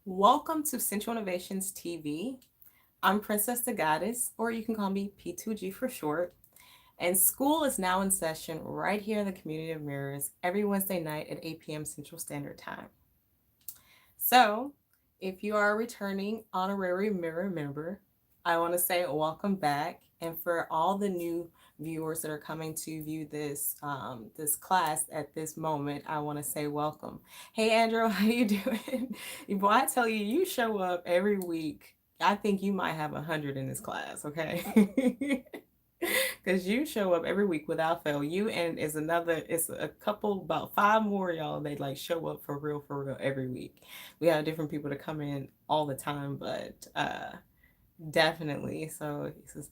Welcome to Central Innovations TV. I'm Princess the Goddess, or you can call me P2G for short. And school is now in session right here in the Community of Mirrors every Wednesday night at 8 p.m. Central Standard Time. So, if you are a returning honorary Mirror member, I want to say welcome back. And for all the new viewers that are coming to view this class at this moment, I want to say welcome. Hey, Andrew, how you doing? Boy, I tell you, you show up every week. I think you might have 100 in this class, okay? Because you show up every week without fail. You and it's a couple, about five more y'all. They like show up for real every week. We have different people to come in all the time, but definitely. So he says,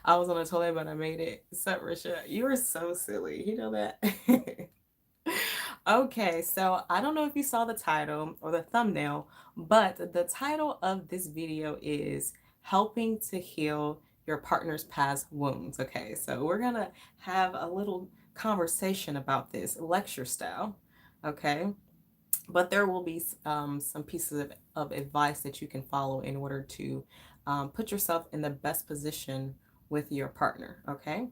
I was on the toilet, but I made it. What's up, Risha? You are so silly. You know that? Okay, so I don't know if you saw the title or the thumbnail, but the title of this video is Helping to Heal Your Partner's Past Wounds. Okay, so we're gonna have a little conversation about this lecture style. Okay, but there will be some pieces of advice that you can follow in order to put yourself in the best position with your partner. Okay.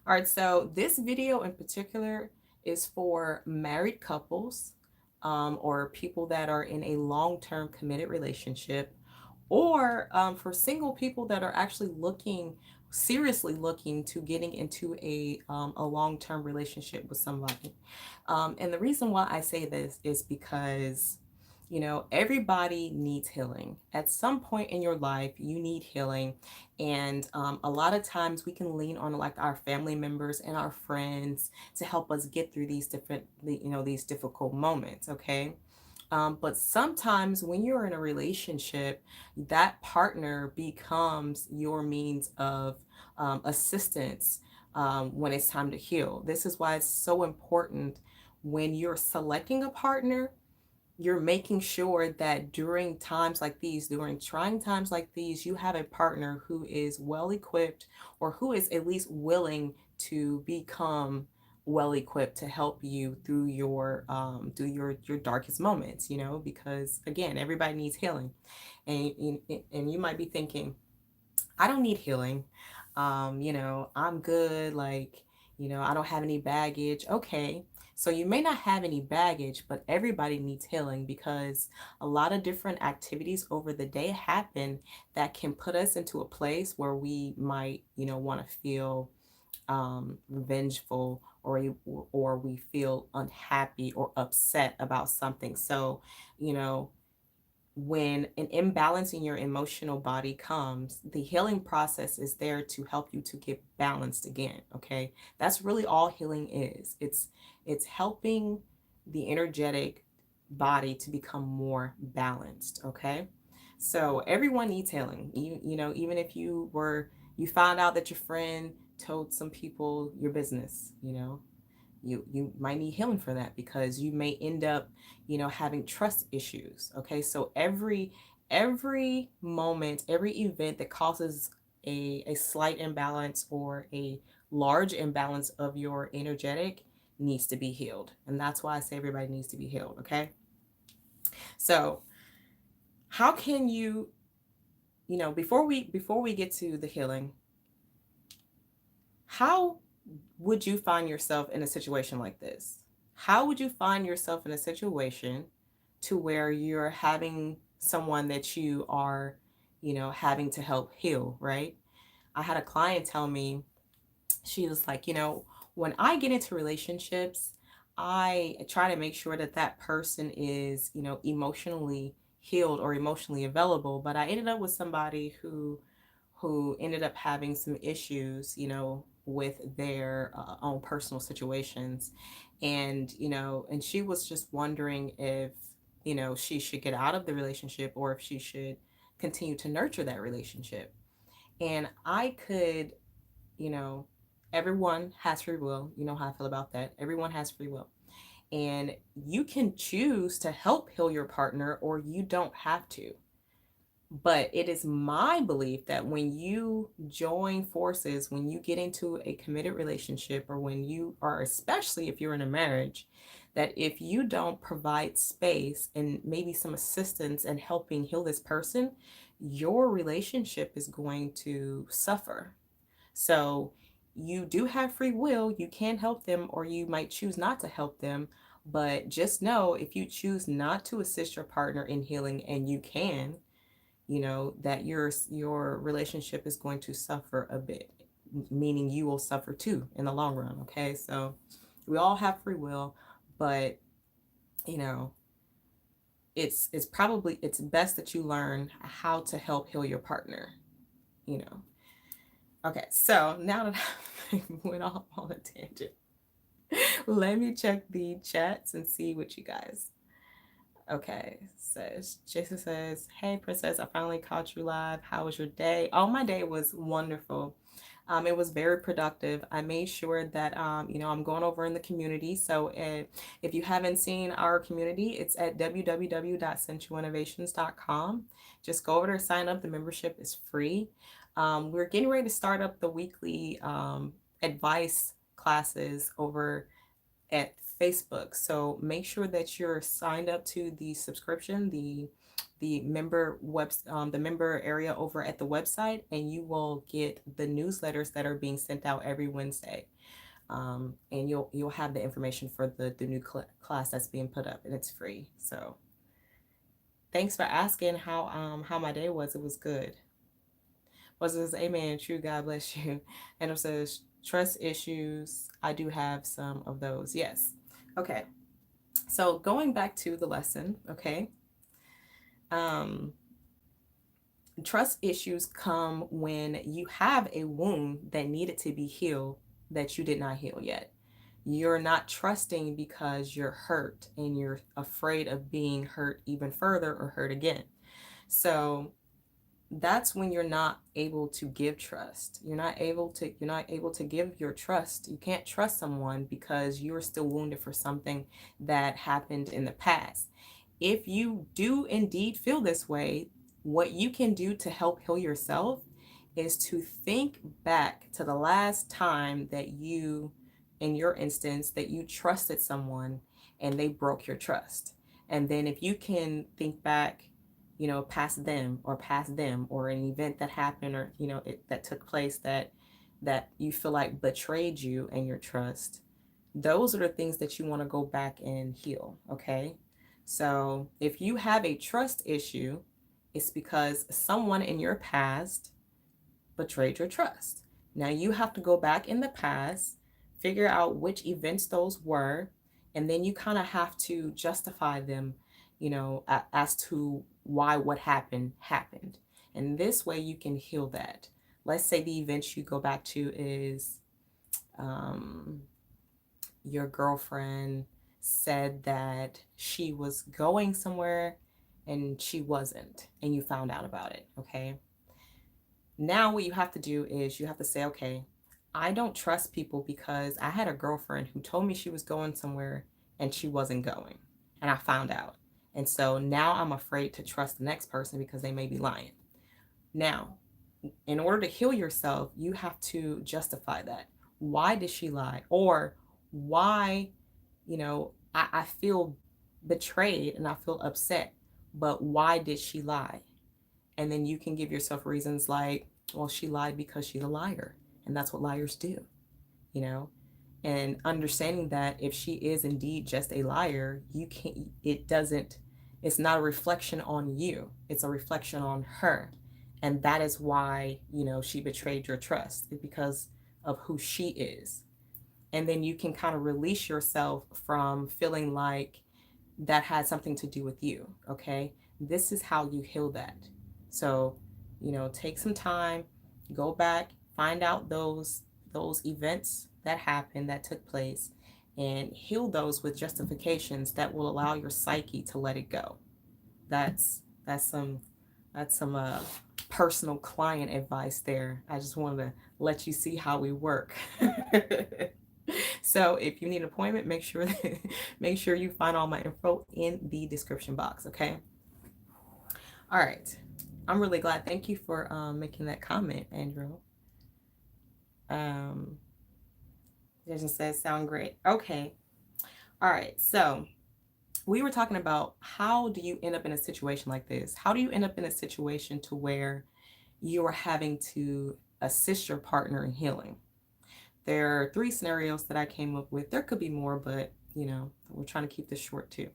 All right, so this video in particular is for married couples or people that are in a long-term committed relationship, or for single people that are actually seriously looking to getting into a long-term relationship with somebody. And the reason why I say this is because everybody needs healing. At some point in your life, you need healing. And a lot of times we can lean on like our family members and our friends to help us get through these difficult moments. Okay. But sometimes when you're in a relationship, that partner becomes your means of assistance when it's time to heal. This is why it's so important when you're selecting a partner, you're making sure that during trying times like these, you have a partner who is well equipped or who is at least willing to become well equipped to help you through your darkest moments, because again, everybody needs healing. And you might be thinking, I don't need healing. I'm good. Like, I don't have any baggage. Okay. So you may not have any baggage, but everybody needs healing because a lot of different activities over the day happen that can put us into a place where we might, want to feel revengeful, or we feel unhappy or upset about something. So, you know, when an imbalance in your emotional body comes, the healing process is there to help you to get balanced again. Okay. That's really all healing is. It's helping the energetic body to become more balanced. Okay. So everyone needs healing. Even if you found out that your friend told some people your business, you might need healing for that because you may end up having trust issues. Okay, so every moment, every event that causes a slight imbalance or a large imbalance of your energetic needs to be healed, and that's why I say everybody needs to be healed. Okay, so how can before we get to the healing, how would you find yourself in a situation like this? How would you find yourself in a situation to where you're having someone that you are, having to help heal, right? I had a client tell me, she was like, when I get into relationships, I try to make sure that that person is, emotionally healed or emotionally available. But I ended up with somebody who ended up having some issues, with their own personal situations. And she was just wondering if, she should get out of the relationship or if she should continue to nurture that relationship. And I could, you know, everyone has free will. You know how I feel about that. Everyone has free will. And you can choose to help heal your partner or you don't have to. But it is my belief that when you join forces, when you get into a committed relationship, or when you are, especially if you're in a marriage, that if you don't provide space and maybe some assistance in helping heal this person, your relationship is going to suffer. So you do have free will. You can help them, or you might choose not to help them. But just know, if you choose not to assist your partner in healing, and you can, that your relationship is going to suffer a bit, meaning you will suffer too in the long run. Okay, so we all have free will, but you know it's best that you learn how to help heal your partner. you know okay, so now that I went off on a tangent, let me check the chats and see what you guys. Okay, says Jason says, "Hey princess, I finally caught you live. How was your day?" Oh, my day was wonderful. It was very productive. I made sure that I'm going over in the community. So if you haven't seen our community, it's at www.sensualinnovations.com. Just go over there, sign up. The membership is free. We're getting ready to start up the weekly advice classes over at Facebook. So make sure that you're signed up to the subscription, the member area over at the website, and you will get the newsletters that are being sent out every Wednesday. And you'll have the information for the new class that's being put up, and it's free. So thanks for asking how my day was. It was good. Was this amen? True, God bless you. And it says trust issues. I do have some of those. Yes. Okay. So going back to the lesson, okay. Trust issues come when you have a wound that needed to be healed that you did not heal yet. You're not trusting because you're hurt and you're afraid of being hurt even further or hurt again. So that's when you're not able to give trust. You're not able to give your trust. You can't trust someone because you're still wounded for something that happened in the past. If you do indeed feel this way, what you can do to help heal yourself is to think back to the last time that you, in your instance, that you trusted someone and they broke your trust. And then if you can think back, past them or an event that happened, or that took place that you feel like betrayed you and your trust, those are the things that you want to go back and heal. Okay, so if you have a trust issue, it's because someone in your past betrayed your trust. Now you have to go back in the past, figure out which events those were, and then you kind of have to justify them, as to why what happened. And this way you can heal that. Let's say the event you go back to is your girlfriend said that she was going somewhere and she wasn't, and you found out about it. Okay, now what you have to do is you have to say, okay, I don't trust people because I had a girlfriend who told me she was going somewhere and she wasn't going, and I found out. And so now I'm afraid to trust the next person because they may be lying. Now, in order to heal yourself, you have to justify that. Why did she lie? Or why, I feel betrayed and I feel upset, but why did she lie? And then you can give yourself reasons like, well, she lied because she's a liar, and that's what liars do, and understanding that if she is indeed just a liar, it's not a reflection on you, it's a reflection on her. And that is why, she betrayed your trust, because of who she is. And then you can kind of release yourself from feeling like that had something to do with you. Okay, this is how you heal that. So, take some time, go back, find out those events that happened, that took place, and heal those with justifications that will allow your psyche to let it go. That's some personal client advice there. I just wanted to let you see how we work. So if you need an appointment, make sure you find all my info in the description box. Okay. All right. I'm really glad. Thank you for making that comment, Andrew. Jason says, sound great. Okay. All right. So we were talking about how do you end up in a situation like this? How do you end up in a situation to where you are having to assist your partner in healing? There are three scenarios that I came up with. There could be more, but we're trying to keep this short too.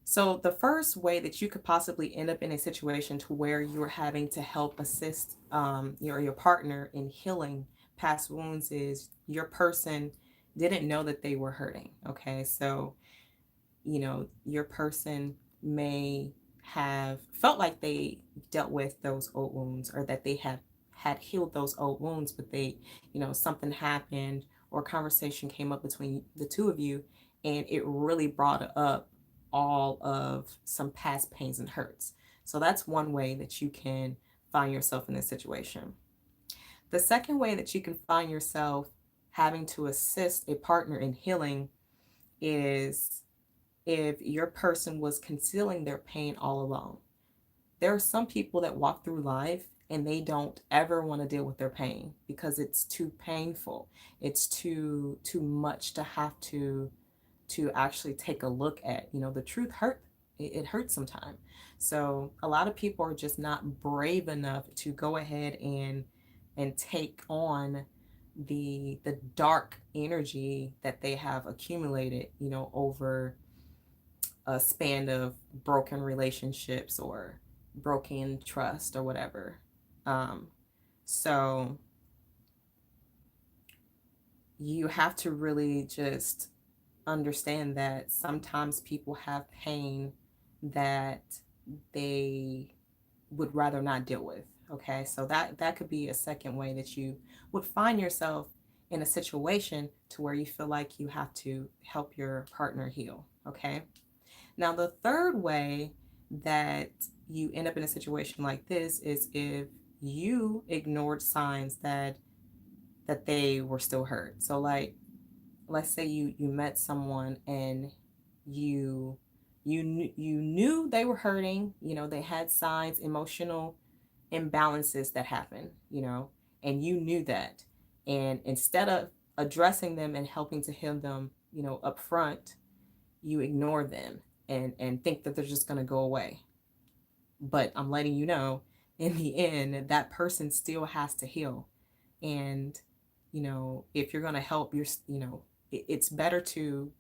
So the first way that you could possibly end up in a situation to where you're having to help assist your partner in healing past wounds is your person didn't know that they were hurting. Okay, so your person may have felt like they dealt with those old wounds, or that they have had healed those old wounds, but something happened or a conversation came up between the two of you, and it really brought up all of some past pains and hurts. So that's one way that you can find yourself in this situation. The second way that you can find yourself having to assist a partner in healing is if your person was concealing their pain all along. There are some people that walk through life and they don't ever want to deal with their pain because it's too painful. It's too much to have to actually take a look at. The truth hurt. It hurts sometimes. So a lot of people are just not brave enough to go ahead and take on the dark energy that they have accumulated, over a span of broken relationships or broken trust or whatever. Um, so you have to really just understand that sometimes people have pain that they would rather not deal with. Okay, so that could be a second way that you would find yourself in a situation to where you feel like you have to help your partner heal. Okay. Now, the third way that you end up in a situation like this is if you ignored signs that they were still hurt. So, like, let's say you met someone and you knew they were hurting. They had signs, emotional imbalances that happen. And you knew that. And instead of addressing them and helping to heal them, up front, you ignore them and think that they're just going to go away. But I'm letting you know, in the end, that person still has to heal. And if you're going to help it's better to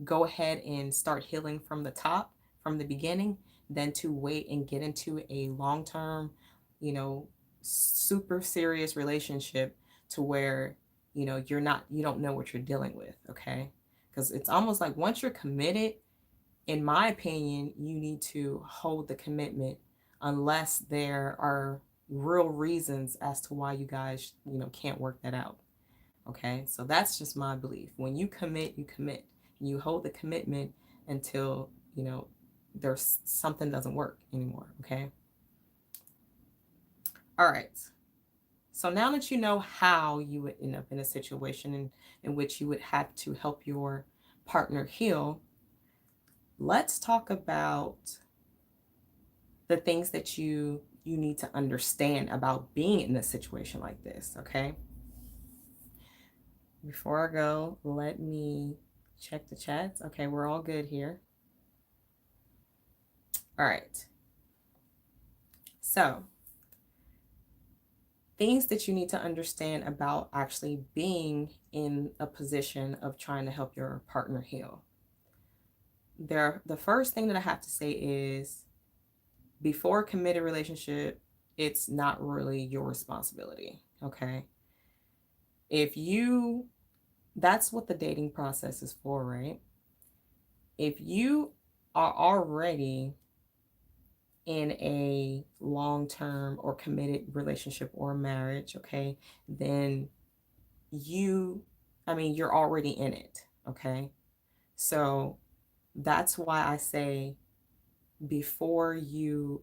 go ahead and start healing from the top, from the beginning, than to wait and get into a long-term, you know super serious relationship to where you don't know what you're dealing with. Okay, because it's almost like once you're committed, in my opinion, you need to hold the commitment unless there are real reasons as to why you guys, can't work that out. Okay, so that's just my belief. When you commit, you commit. You hold the commitment until, there's something doesn't work anymore. Okay. All right. So now that you know how you would end up in a situation in which you would have to help your partner heal, let's talk about the things that you need to understand about being in a situation like this. Okay, before I go, let me check the chats. Okay, we're all good here. All right, so things that you need to understand about actually being in a position of trying to help your partner heal. The first thing that I have to say is, before a committed relationship, it's not really your responsibility. Okay, if you that's what the dating process is for, right? If you are already in a long-term or committed relationship or marriage, okay, then you're already in it. Okay, so that's why I say, before you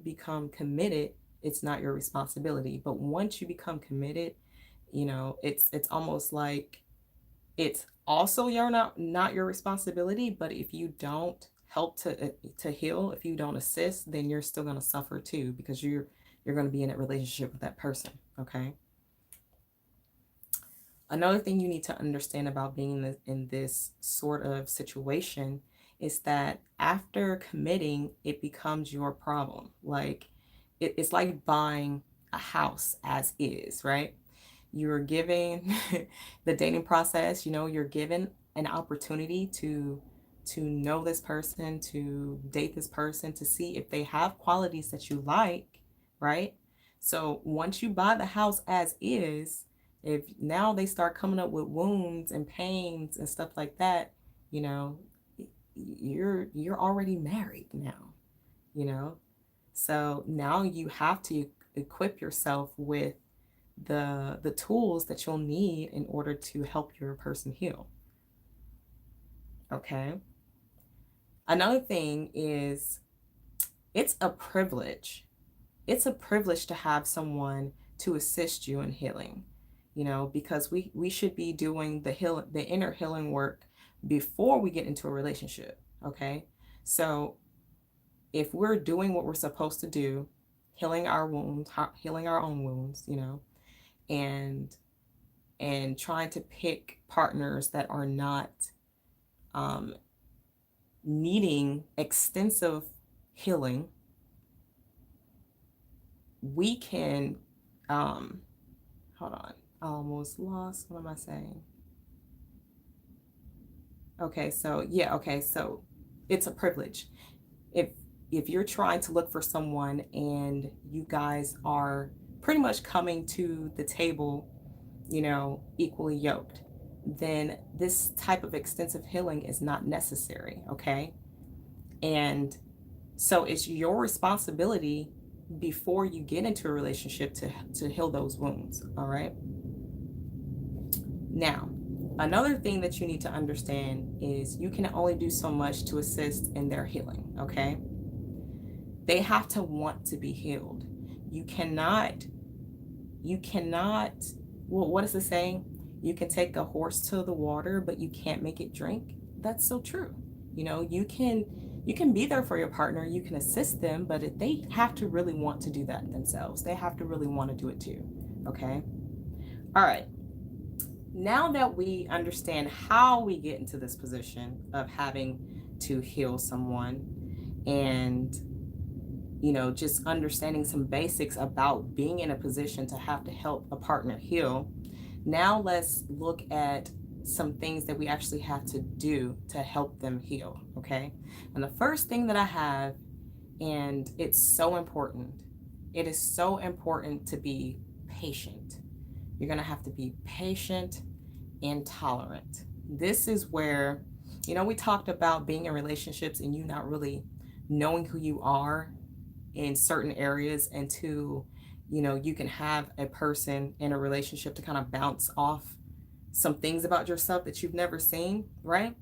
become committed, it's not your responsibility. But once you become committed, it's almost like it's also not your responsibility. But if you don't help to heal, if you don't assist, then you're still going to suffer too, because you're going to be in a relationship with that person. Okay. Another thing you need to understand about being in this sort of situation is that after committing, it becomes your problem. Like it's like buying a house as is, right? You're given the dating process, you're given an opportunity to know this person, to date this person, to see if they have qualities that you like, right? So once you buy the house as is, if now they start coming up with wounds and pains and stuff like that, you know, you're already married now, you know? So now you have to equip yourself with the tools that you'll need in order to help your person heal. Okay? Another thing is it's a privilege. It's a privilege to have someone to assist you in healing, because we should be doing the inner healing work before we get into a relationship, okay? So if we're doing what we're supposed to do, healing our wounds, healing our own wounds, and trying to pick partners that are not um, needing extensive healing, we can, hold on, I almost lost. What am I saying? Okay, so yeah, okay, so it's a privilege. If if you're trying to look for someone and you guys are pretty much coming to the table, equally yoked, then this type of extensive healing is not necessary, okay? And so it's your responsibility before you get into a relationship to heal those wounds, all right? Now, another thing that you need to understand is you can only do so much to assist in their healing, okay? They have to want to be healed. You cannot, well, what is the saying? You can take a horse to the water, but you can't make it drink. That's so true. You can be there for your partner, you can assist them, but they have to really want to do that themselves. They have to really want to do it too. Okay? All right. Now that we understand how we get into this position of having to heal someone and just understanding some basics about being in a position to have to help a partner heal, now let's look at some things that we actually have to do to help them heal, okay? And the first thing that I have, and it's so important, it is so important to be patient. You're gonna have to be patient and tolerant. This is where, we talked about being in relationships and you not really knowing who you are in certain areas until, you can have a person in a relationship to kind of bounce off some things about yourself that you've never seen, right?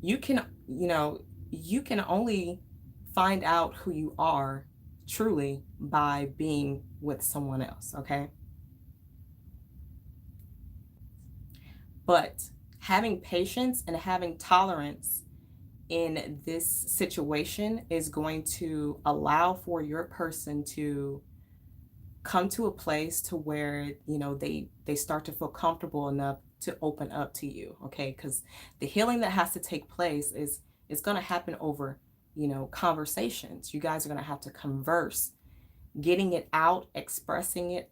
You can, you can only find out who you are truly by being with someone else, okay? But having patience and having tolerance in this situation is going to allow for your person to come to a place to where they start to feel comfortable enough to open up to you, okay? Because the healing that has to take place is going to happen over conversations. You guys are going to have to converse, getting it out, expressing it,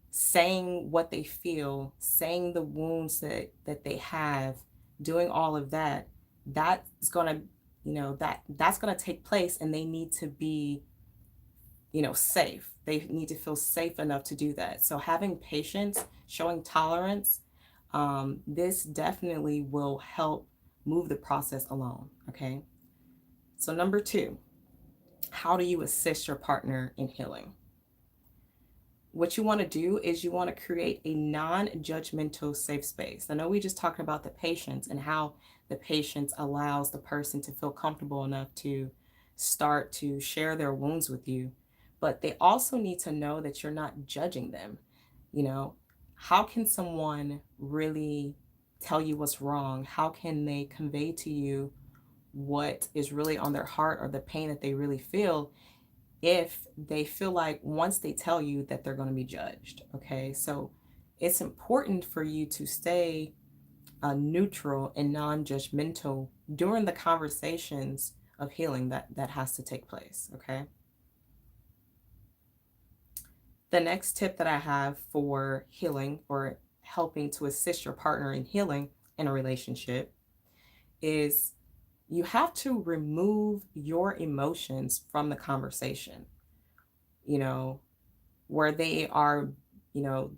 saying what they feel, saying the wounds that they have, doing all of that. That's going to that's going to take place, and they need to be safe. They need to feel safe enough to do that. So having patience, showing tolerance, this definitely will help move the process along, okay? So number 2, how do you assist your partner in healing? What you want to do is you want to create a non-judgmental safe space. I know we just talked about the patience and how the patience allows the person to feel comfortable enough to start to share their wounds with you, but they also need to know that you're not judging them. How can someone really tell you what's wrong? How can they convey to you what is really on their heart or the pain that they really feel if they feel like once they tell you that they're going to be judged? Okay, so it's important for you to stay neutral and non-judgmental during the conversations of healing that has to take place. Okay. The next tip that I have for healing or helping to assist your partner in healing in a relationship is you have to remove your emotions from the conversation, you know, where they are, you know,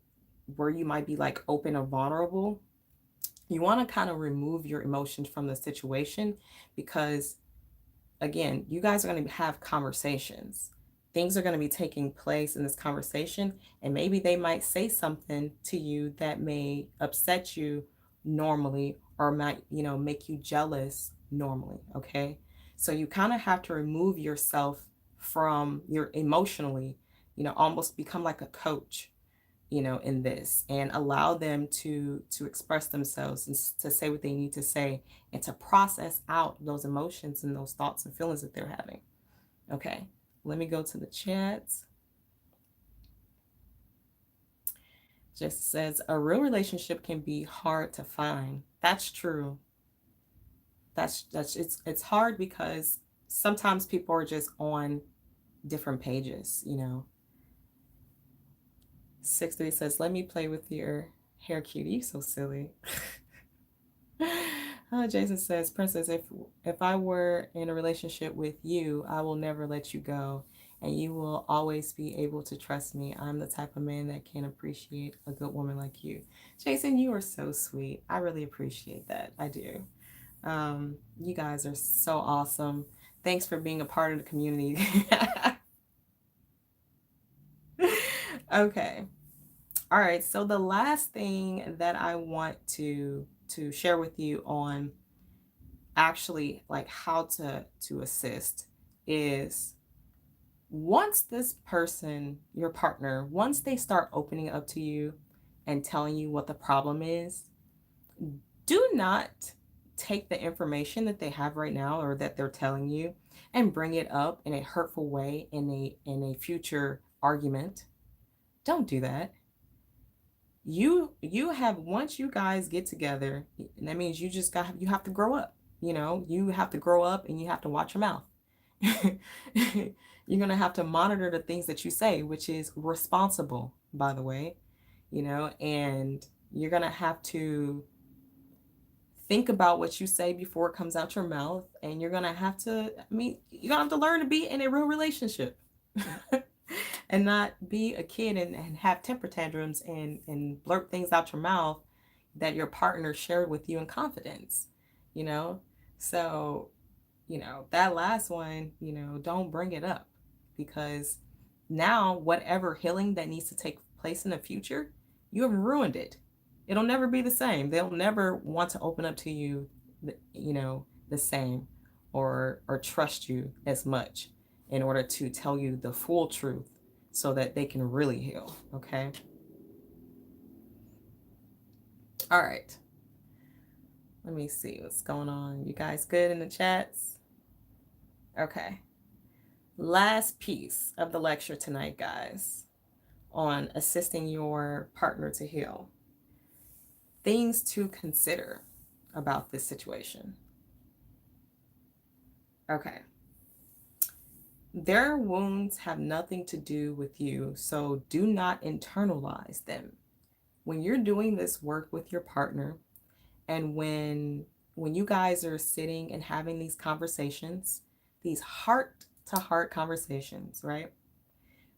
where you might be like open or vulnerable. You want to kind of remove your emotions from the situation because, again, you guys are going to have conversations. Things are going to be taking place in this conversation, and maybe they might say something to you that may upset you normally or might, make you jealous normally. Okay. So you kind of have to remove yourself from your emotionally, almost become like a coach, in this, and allow them to express themselves and to say what they need to say and to process out those emotions and those thoughts and feelings that they're having. Okay, let me go to the chats. Just says a real relationship can be hard to find. That's true. That's it's hard because sometimes people are just on different pages. 6-3 says, let me play with your hair, cutie. You so silly. Jason says, Princess, if I were in a relationship with you, I will never let you go, and you will always be able to trust me. I'm the type of man that can appreciate a good woman like you. Jason, you are so sweet. I really appreciate that. I do. You guys are so awesome. Thanks for being a part of the community. Okay. All right. So the last thing that I want to share with you on actually like how to assist is, once this person, your partner, once they start opening up to you and telling you what the problem is, do not take the information that they have right now or that they're telling you and bring it up in a hurtful way in a future argument. Don't do that. You have, once you guys get together, and that means you have to grow up. You have to grow up and you have to watch your mouth. You're going to have to monitor the things that you say, which is responsible, by the way, and you're going to have to think about what you say before it comes out your mouth. And you're going to have to, you're going to have to learn to be in a real relationship and not be a kid and have temper tantrums and blurt things out your mouth that your partner shared with you in confidence, you know? So, that last one, don't bring it up, because now whatever healing that needs to take place in the future, you have ruined it. It'll never be the same. They'll never want to open up to you, the same, or trust you as much in order to tell you the full truth so that they can really heal. Okay. All right. Let me see what's going on. You guys good in the chats? Okay. Last piece of the lecture tonight, guys, on assisting your partner to heal. Things to consider about this situation. Okay. Their wounds have nothing to do with you, so do not internalize them. When you're doing this work with your partner, and when you guys are sitting and having these conversations, these heart-to-heart conversations, right?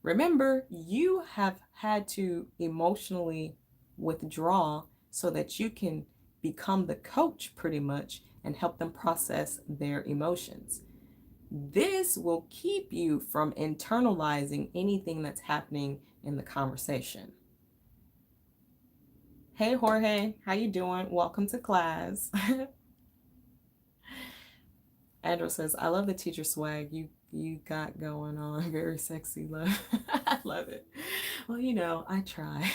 Remember, you have had to emotionally withdraw so that you can become the coach pretty much and help them process their emotions. This will keep you from internalizing anything that's happening in the conversation. Hey Jorge, how you doing? Welcome to class. Andrew says, I love the teacher swag you got going on. Very sexy, love. I love it. Well, I try.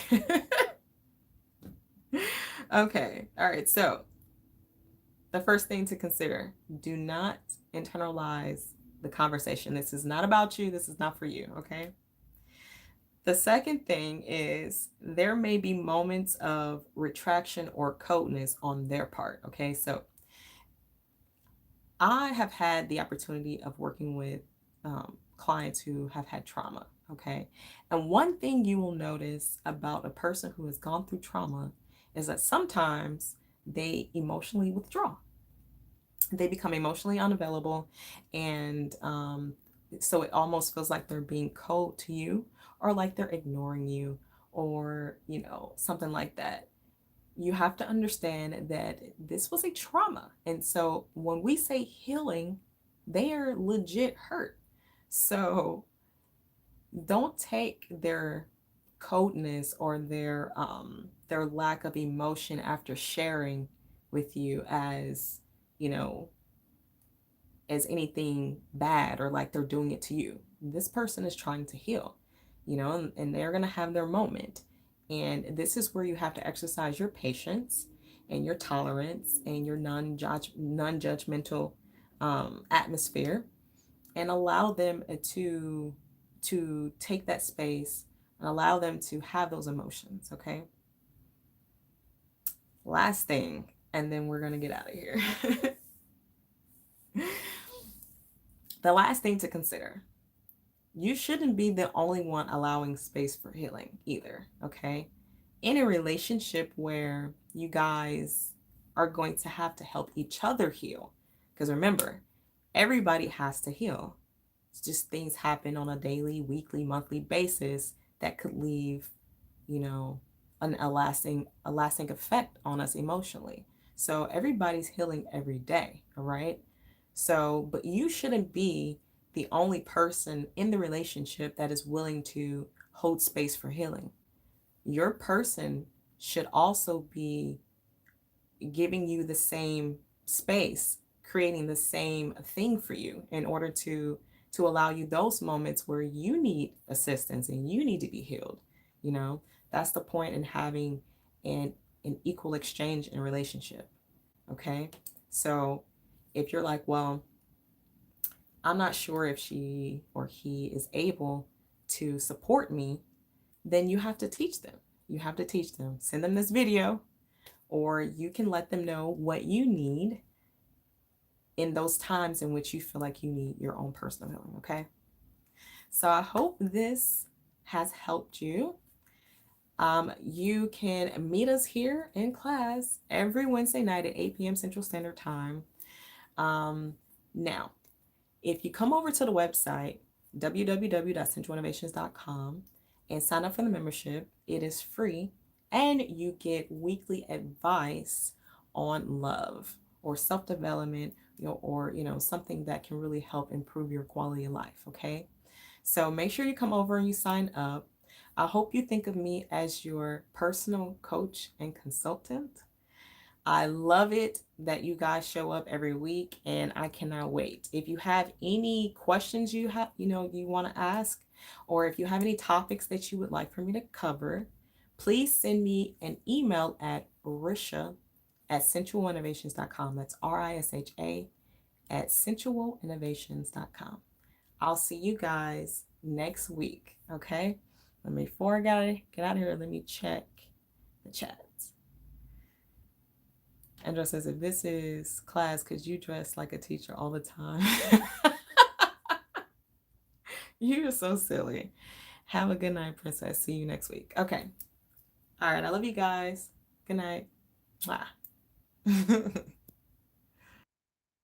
Okay. All right. So the first thing to consider, do not internalize the conversation. This is not about you. This is not for you. Okay. The second thing is there may be moments of retraction or coldness on their part. Okay. So I have had the opportunity of working with clients who have had trauma. Okay. And one thing you will notice about a person who has gone through trauma is that sometimes they emotionally withdraw, they become emotionally unavailable. And so it almost feels like they're being cold to you, or like they're ignoring you, or, something like that. You have to understand that this was a trauma. And so when we say healing, they are legit hurt. So don't take their coldness or their lack of emotion after sharing with you as, you know, as anything bad, or like they're doing it to you. This person is trying to heal, and they're going to have their moment. And this is where you have to exercise your patience and your tolerance and your non-judgmental atmosphere, and allow them to take that space and allow them to have those emotions. Okay. Last thing, and then we're going to get out of here. The last thing to consider: you shouldn't be the only one allowing space for healing either. Okay. In a relationship where you guys are going to have to help each other heal, because remember, everybody has to heal. It's just things happen on a daily, weekly, monthly basis that could leave, you know, a lasting effect on us emotionally. So everybody's healing every day, all right? So, but you shouldn't be the only person in the relationship that is willing to hold space for healing. Your person should also be giving you the same space, creating the same thing for you in order to allow you those moments where you need assistance and you need to be healed. You know, that's the point in having an equal exchange in a relationship. Okay? So, if you're like, well, I'm not sure if she or he is able to support me, then you have to teach them. You have to teach them. Send them this video, or you can let them know what you need in those times in which you feel like you need your own personal healing. Okay. So I hope this has helped you. You can meet us here in class every Wednesday night at 8 p.m. Central Standard Time. Now, if you come over to the website, www.centralinnovations.com, and sign up for the membership, it is free, and you get weekly advice on love or self-development, or something that can really help improve your quality of life. Okay, so make sure you come over and you sign up. I hope you think of me as your personal coach and consultant. I love it that you guys show up every week, and I cannot wait. If you have any questions you want to ask, or if you have any topics that you would like for me to cover, please send me an email at risha@sensualinnovations.com. That's RISHA at sensualinnovations.com. I'll see you guys next week. Okay. Before I get out of here, let me check the chat. Andrew says, if this is class, could you dress like a teacher all the time? You're so silly. Have a good night, princess. See you next week. Okay. All right. I love you guys. Good night. Bye.